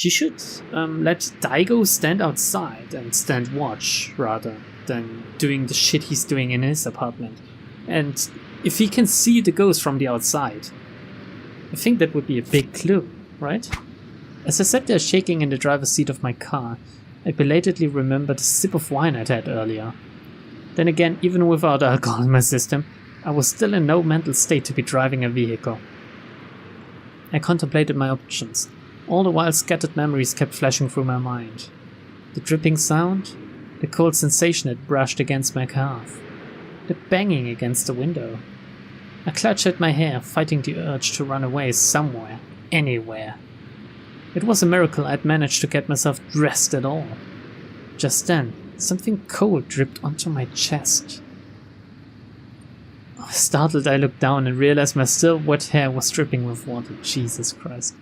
She should let Daigo stand outside and stand watch rather than doing the shit he's doing in his apartment. And if he can see the ghost from the outside, I think that would be a big clue, right? As I sat there shaking in the driver's seat of my car, I belatedly remembered the sip of wine I'd had earlier. Then again, even without alcohol in my system, I was still in no mental state to be driving a vehicle. I contemplated my options. All the while scattered memories kept flashing through my mind. The dripping sound, the cold sensation it brushed against my calf, the banging against the window. I clutched at my hair, fighting the urge to run away somewhere, anywhere. It was a miracle I'd managed to get myself dressed at all. Just then, something cold dripped onto my chest. Startled, I looked down and realized my still wet hair was dripping with water. Jesus Christ.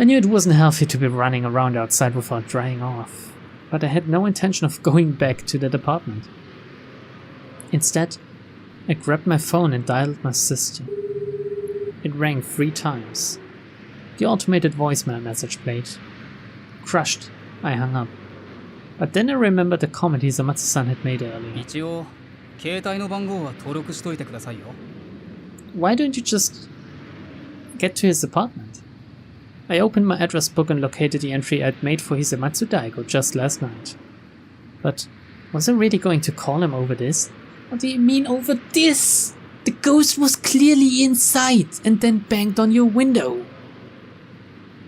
I knew it wasn't healthy to be running around outside without drying off, but I had no intention of going back to that apartment. Instead, I grabbed my phone and dialed my sister. It rang 3 times. The automated voicemail message played. Crushed, I hung up. But then I remembered the comment Hisamatsu-san had made earlier. Why don't you just get to his apartment? I opened my address book and located the entry I'd made for Hisamatsu Daigo just last night. But was I really going to call him over this? What do you mean over this? The ghost was clearly inside and then banged on your window.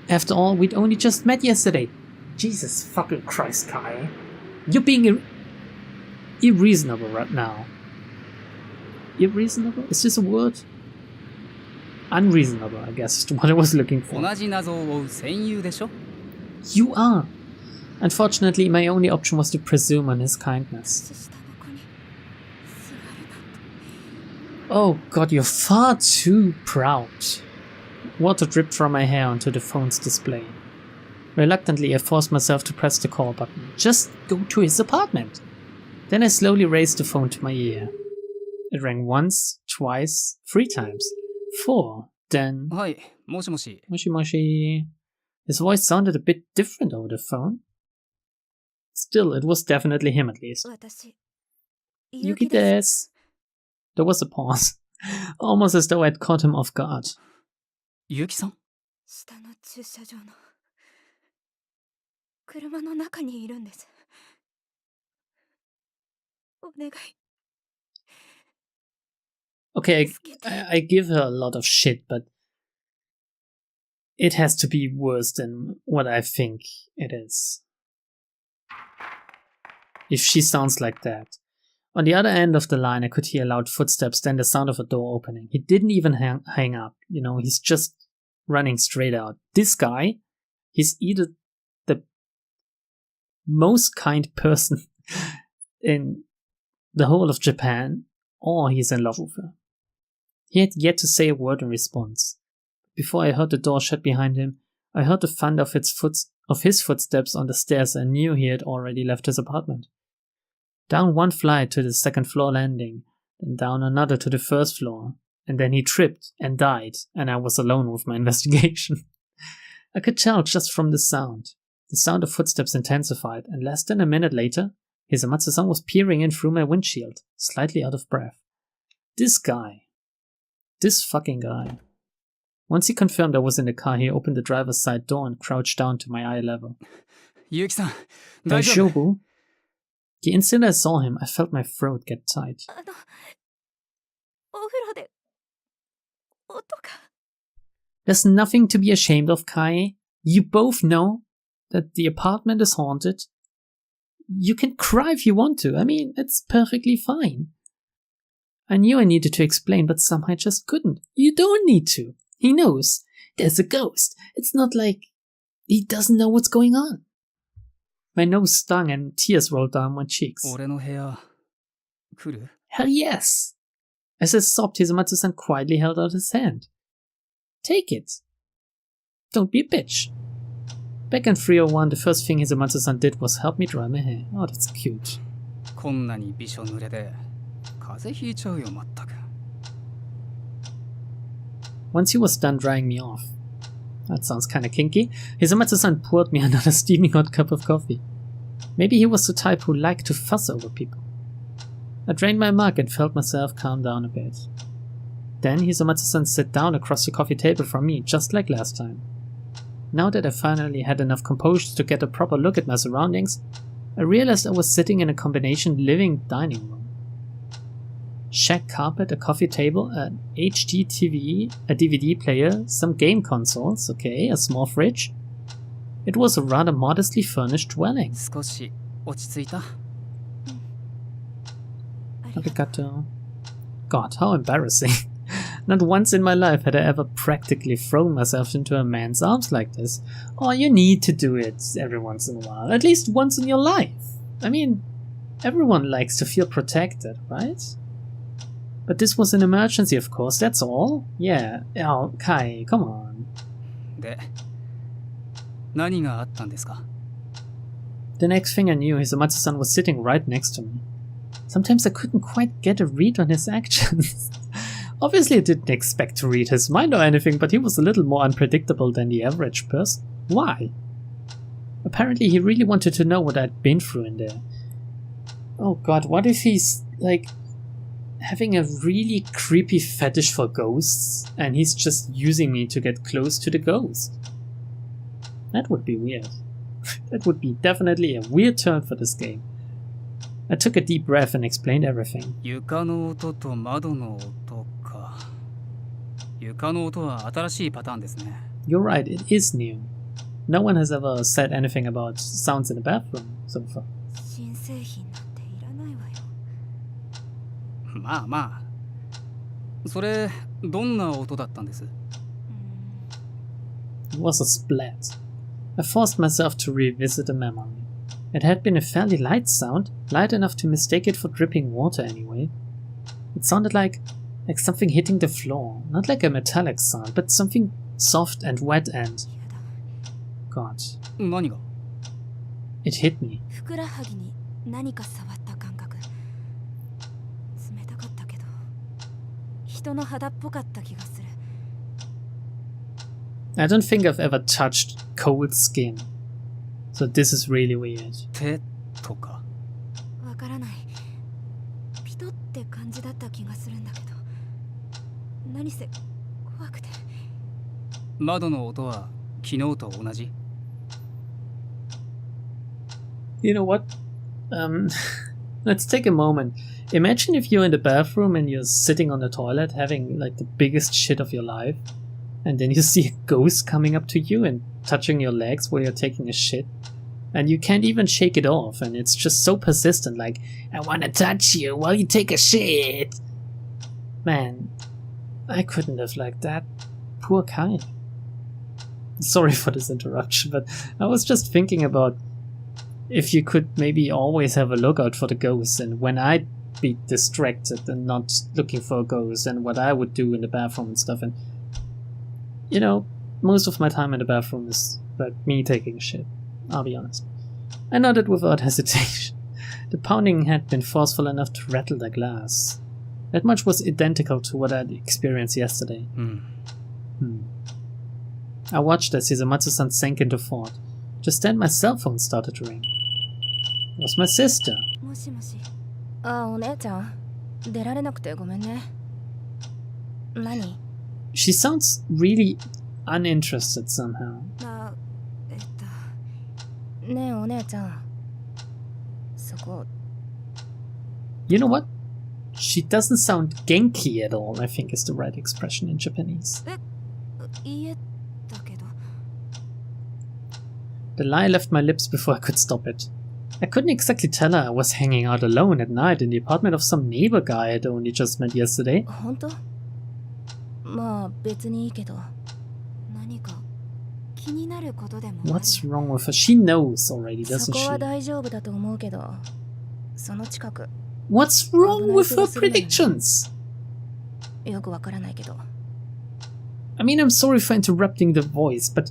After all, we'd only just met yesterday. Jesus fucking Christ, Kai. You're being irreasonable right now. Irreasonable? Is this a word? Unreasonable, I guess, is what I was looking for. You are. Unfortunately, my only option was to presume on his kindness. Oh god, you're far too proud. Water dripped from my hair onto the phone's display. Reluctantly, I forced myself to press the call button. Just go to his apartment. Then I slowly raised the phone to my ear. It rang once, twice, 3 times, 4, then... Hi, moshi. Moshi. His voice sounded a bit different over the phone. Still, it was definitely him at least. Yuki desu. There was a pause, almost as though I'd caught him off guard. Yuki-san? Okay, I give her a lot of shit, but it has to be worse than what I think it is. If she sounds like that. On the other end of the line, I could hear loud footsteps, then the sound of a door opening. He didn't even hang up, you know, he's just running straight out. This guy, he's either the most kind person in the whole of Japan, or he's in love with her. He had yet to say a word in response. Before I heard the door shut behind him, I heard the thunder of his footsteps on the stairs and knew he had already left his apartment. Down one flight to the 2nd floor landing, then down another to the 1st floor, and then he tripped and died, and I was alone with my investigation. I could tell just from the sound. The sound of footsteps intensified, and less than a minute later, Hisamatsu-san was peering in through my windshield, slightly out of breath. This guy. This fucking guy. Once he confirmed I was in the car, he opened the driver's side door and crouched down to my eye level. Yuki-san, Daijoubu? The instant I saw him, I felt my throat get tight. There's nothing to be ashamed of, Kai. You both know that the apartment is haunted. You can cry if you want to. I mean, it's perfectly fine. I knew I needed to explain, but somehow I just couldn't. You don't need to. He knows. There's a ghost. It's not like he doesn't know what's going on. My nose stung and tears rolled down my cheeks. Hell yes! As I sobbed, Hisamatsu-san quietly held out his hand. Take it. Don't be a bitch. Back in 301, the first thing Hisamatsu-san did was help me dry my hair. Oh, that's cute. Once he was done drying me off, That sounds kinda kinky. Hisamatsu-san poured me another steaming hot cup of coffee. Maybe he was the type who liked to fuss over people. I drained my mug and felt myself calm down a bit. Then Hisamatsu-san sat down across the coffee table from me, just like last time. Now that I finally had enough composure to get a proper look at my surroundings, I realized I was sitting in a combination living-dining room. Shag carpet, a coffee table, an HD TV, a DVD player, some game consoles, okay, a small fridge. It was a rather modestly furnished dwelling. Arigato. God, how embarrassing. Not once in my life had I ever practically thrown myself into a man's arms like this. Oh, you need to do it every once in a while. At least once in your life. I mean, everyone likes to feel protected, right? But this was an emergency, of course, that's all. Yeah, oh, Kai, come on. The next thing I knew, Hisamatsu-san was sitting right next to me. Sometimes I couldn't quite get a read on his actions. Obviously I didn't expect to read his mind or anything, but he was a little more unpredictable than the average person. Why? Apparently he really wanted to know what I'd been through in there. Oh god, what if he's, like, having a really creepy fetish for ghosts, and he's just using me to get close to the ghost? That would be weird. That would be definitely a weird turn for this game. I took a deep breath and explained everything. You're right, it is new. No one has ever said anything about sounds in the bathroom so far. It was a splat. I forced myself to revisit the memory. It had been a fairly light sound, light enough to mistake it for dripping water anyway. It sounded like something hitting the floor, not like a metallic sound, but something soft and wet and... God. It hit me. I don't think I've ever touched cold skin. So this is really weird. You know what? Let's take a moment. Imagine if you're in the bathroom and you're sitting on the toilet having like the biggest shit of your life, and then you see a ghost coming up to you and touching your legs while you're taking a shit, and you can't even shake it off, and it's just so persistent, like, I wanna touch you while you take a shit. Man, I couldn't have liked that. Poor Kai. Sorry for this interruption, but I was just thinking about if you could maybe always have a lookout for the ghosts, and when I'd be distracted and not looking for a ghost, and what I would do in the bathroom and stuff. And you know, most of my time in the bathroom is like me taking a shit, I'll be honest. I nodded without hesitation. The pounding had been forceful enough to rattle the glass. That much was identical to what I'd experienced yesterday. I watched as Hisamatsu-san sank into thought. Just then my cell phone started to ring. It was my sister. She sounds really uninterested somehow. You know what? She doesn't sound genki at all, I think is the right expression in Japanese. The lie left my lips before I could stop it. I couldn't exactly tell her I was hanging out alone at night in the apartment of some neighbor guy I'd only just met yesterday. What's wrong with her? She knows already, doesn't she? What's wrong with her predictions? I mean, I'm sorry for interrupting the voice, but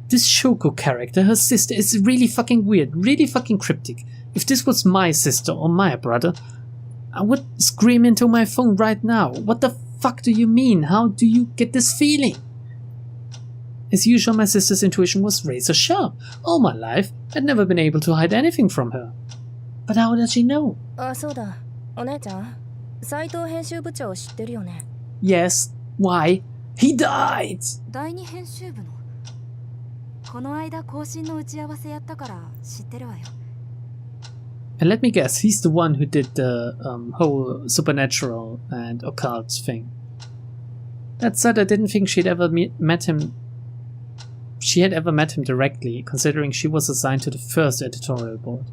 this Shoko character, her sister, is really fucking weird, really fucking cryptic. If this was my sister or my brother, I would scream into my phone right now. What the fuck do you mean? How do you get this feeling? As usual, my sister's intuition was razor sharp. All my life, I'd never been able to hide anything from her. But how does she know? あ、そうだ。お姉ちゃん、斉藤編集部長知ってるよね。Yes. Why? He died! 第二編集部の。この間更新の打ち合わせやったから知ってるわよ。And let me guess, he's the one who did the whole supernatural and occult thing. That said, I didn't think she'd ever met him. She had ever met him directly, considering she was assigned to the first editorial board.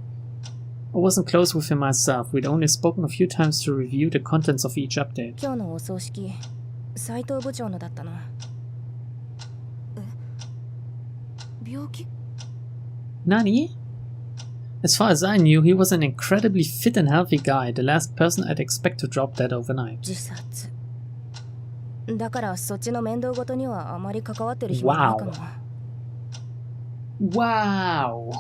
I wasn't close with him myself. We'd only spoken a few times to review the contents of each update. 今日のお葬式、斉藤部長のだったな。病気? Nani? As far as I knew, he was an incredibly fit and healthy guy, the last person I'd expect to drop dead overnight. 自殺。だからそっちの面倒ごとにはあまり関わってる暇ないかも。Wow.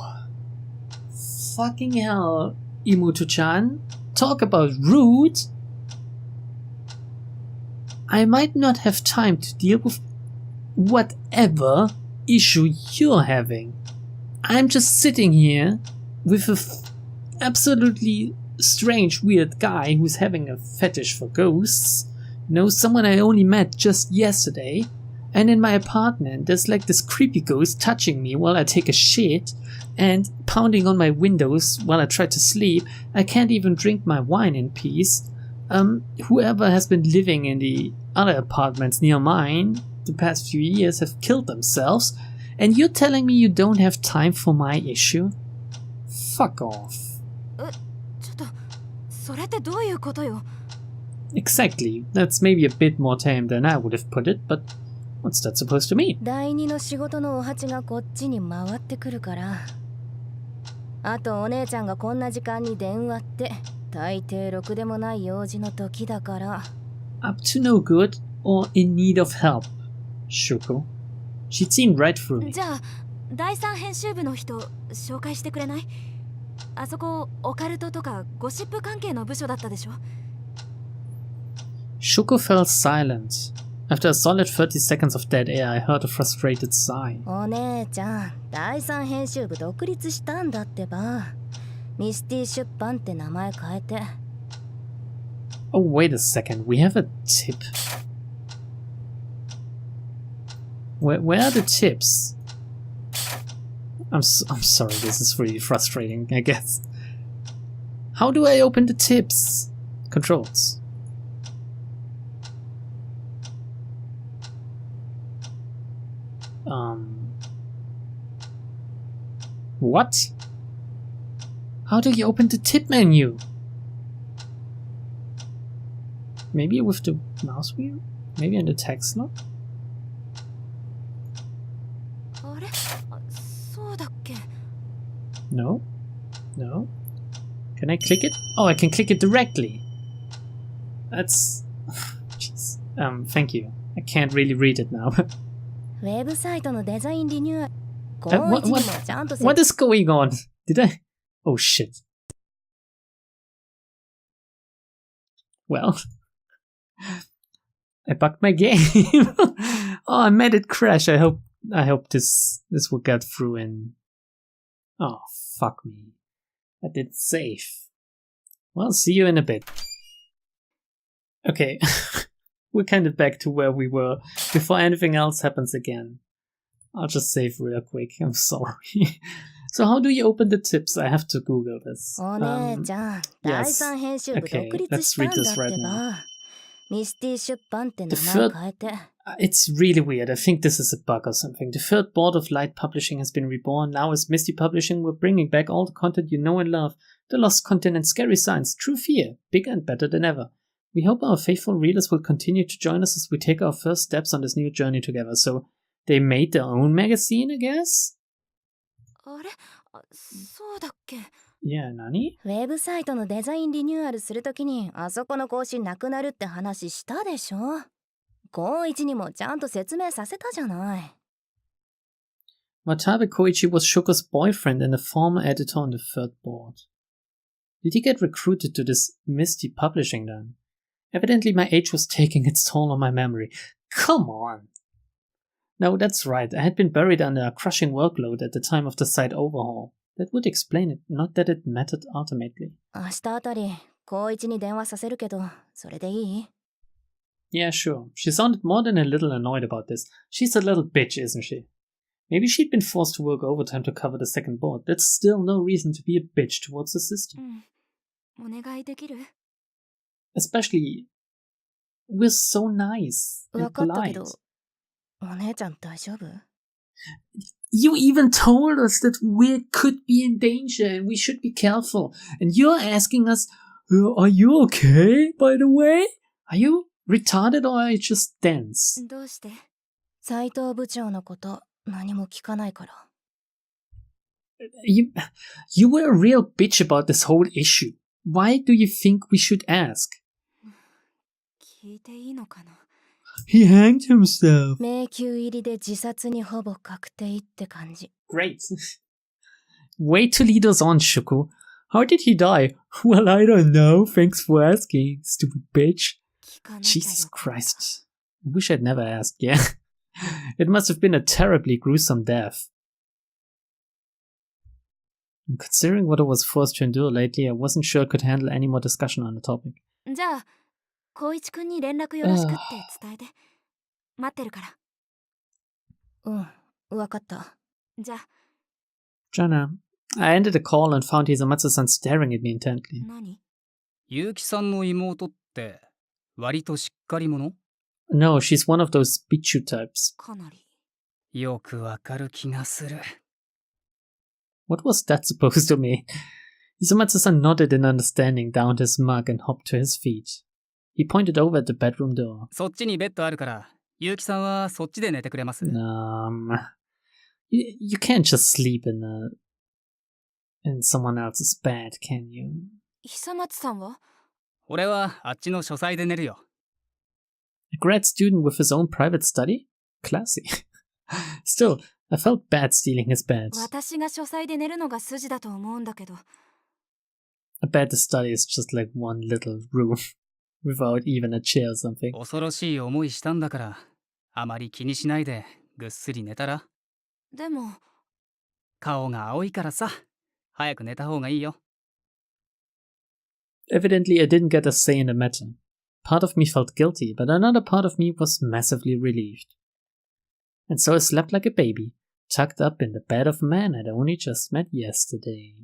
Fucking hell, Imuto-chan. Talk about rude. I might not have time to deal with whatever issue you're having. I'm just sitting here with a absolutely strange, weird guy who's having a fetish for ghosts. You know, someone I only met just yesterday. And in my apartment, there's like this creepy ghost touching me while I take a shit and pounding on my windows while I try to sleep. I can't even drink my wine in peace. Whoever has been living in the other apartments near mine the past few years have killed themselves. And you're telling me you don't have time for my issue? Fuck off. Exactly. That's maybe a bit more tame than I would have put it, but what's that supposed to mean? 第二の仕事のお鉢がこっちに回ってくるから。あとお姉ちゃんがこんな時間に電話って大抵ろくでもない用事の時だから。Up to no good or in need of help, Shuko. She'd seen right through me. じゃあ第三編集部の人紹介してくれない？あそこオカルトとかゴシップ関係の部署だったでしょ。Shuko fell silent. After a solid 30 seconds of dead air, I heard a frustrated sigh. お姉ちゃん、第三編集部独立したんだってば。ミスティ出版って名前変えて。Oh, wait a second. We have a tip. Where are the tips? I'm sorry, this is really frustrating, I guess. How do I open the tips? Controls. What? How do you open the tip menu? Maybe with the mouse wheel? Maybe in the text lock? No? No? Can I click it? Oh, I can click it directly! That's... Jeez. Thank you. I can't really read it now. What is going on? Did I? Oh shit. Well, I bugged my game. Oh, I made it crash. I hope this will get through in. Oh, fuck me. I did save. Well, see you in a bit. Okay. We're kind of back to where we were before anything else happens again. I'll just save real quick. I'm sorry. So how do you open the tips? I have to Google this. Yes. Okay, let's read this right now. The third, it's really weird. I think this is a bug or something. The third board of Light Publishing has been reborn. Now as Misty Publishing, we're bringing back all the content you know and love. The lost content and scary signs. True fear. Bigger and better than ever. We hope our faithful readers will continue to join us as we take our first steps on this new journey together. So they made their own magazine, I guess? Yeah, nani? ウェブサイトのデザインリニューアルするときにあそこの更新なくなるって話したでしょ。光一にもちゃんと説明させたじゃない。Watabe Koichi was Shuko's boyfriend and a former editor on the third board. Did he get recruited to this Misty Publishing then? Evidently my age was taking its toll on my memory. Come on! No, that's right. I had been buried under a crushing workload at the time of the site overhaul. That would explain it, not that it mattered ultimately. 明日あたり、高一に電話させるけど、それでいい？ Yeah, sure. She sounded more than a little annoyed about this. She's a little bitch, isn't she? Maybe she'd been forced to work overtime to cover the second board. That's still no reason to be a bitch towards the system. お願いできる？ Especially, we're so nice わ and かったけ polite. ど、お姉ちゃん大丈夫？ You even told us that we could be in danger and we should be careful. And you're asking us, are you okay, by the way? Are you retarded or are you just dense? どうして？斉藤部長のこと何も聞かないから。You were a real bitch about this whole issue. Why do you think we should ask? 聞いていいのかな？ He hanged himself. 迷宮入りで自殺にほぼ確定って感じ。 Great. Way to lead us on, Shuko. How did he die? Well, I don't know. Thanks for asking, stupid bitch. 聞かなきゃよ Jesus かった。 Christ. I wish I'd never asked, yeah. It must have been a terribly gruesome death. And considering what I was forced to endure lately, I wasn't sure I could handle any more discussion on the topic. じゃあ、光一くんに連絡よろしくって伝えて。待ってるから。わかった。じゃあ。Jana, I ended the call and found Hisamatsu-san staring at me intently. 何？結城さんの妹って割としっかり者？ No, she's one of those Bichu types. かなり。よくわかる気がする。What was that supposed to mean? Hisamatsu-san nodded in understanding, downed his mug and hopped to his feet. He pointed over at the bedroom door. そっちにベッドあるから、結城さんはそっちで寝てくれます。You can't just sleep in someone else's bed, can you? 久松さんは？俺はあっちの書斎で寝るよ。A grad student with his own private study? Classy. Still, I felt bad stealing his bed. 私が書斎で寝るのが筋だと思うんだけど。I bet the study is just like one little room without even a chair or something. 恐ろしい思いしたんだから、あまり気にしないでぐっすり寝たら。でも。顔が青いからさ、早く寝た方がいいよ。Evidently, I didn't get a say in the matter. Part of me felt guilty, but another part of me was massively relieved. And so I slept like a baby, tucked up in the bed of a man I'd only just met yesterday.